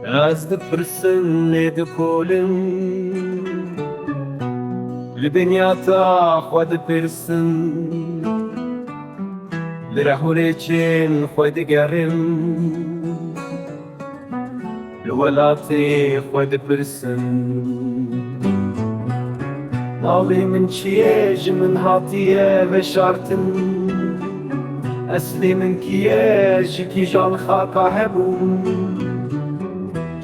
از دپرسن لێ دەکۆلم لە دنیا تا خوا دەپرسن لە ڕاهورێکێن خوا دەگەڕێم لە وەڵاتێ خوا دەپرسن ناڵێ من چییە ji min hatiye veşartin eslê min kîye ji kîjan xaka hebûn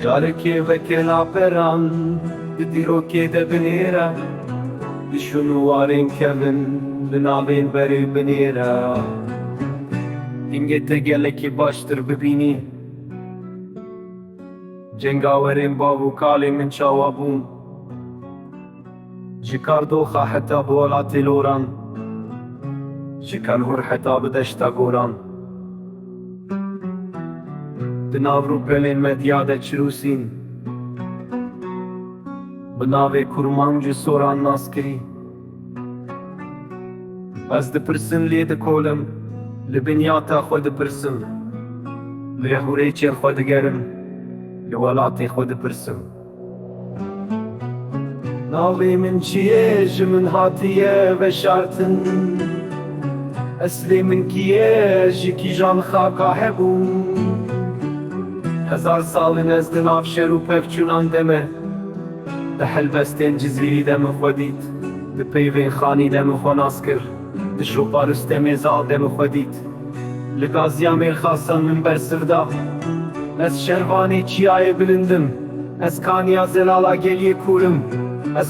carekê veke naperan di dîrokê de binêre di şûnwarên kevin di navên berê binêre dingê te gelekî baştir bibînî cengawerên bav û kalê min çawa bûn ji kardoxa heta bi welatê loran ji kalhûr heta bi deşta goran di nav rûpelên medya de çirûsîn bi navê kurman ji soran naskirî ez dipirsin lê dikolim li binya te xwe dipirsin li rêhûrêçên xwe digerim li welatê xwe dipirsin navê min çiye ji min hatiye veşartin eslê min kîye ji kîjan xaka hebûn hezar salên ez di nav şer û pevçûnan de me di helbestên cizîrî de min xwe dît di peyvên xanî de min xwe nas kir di şopa Rûstemê zal de min xwe dît li gaziya mêrxasan min bersirda ez şervanê çiyayê bilindim ez kaniya zelala geliyê kûrim ez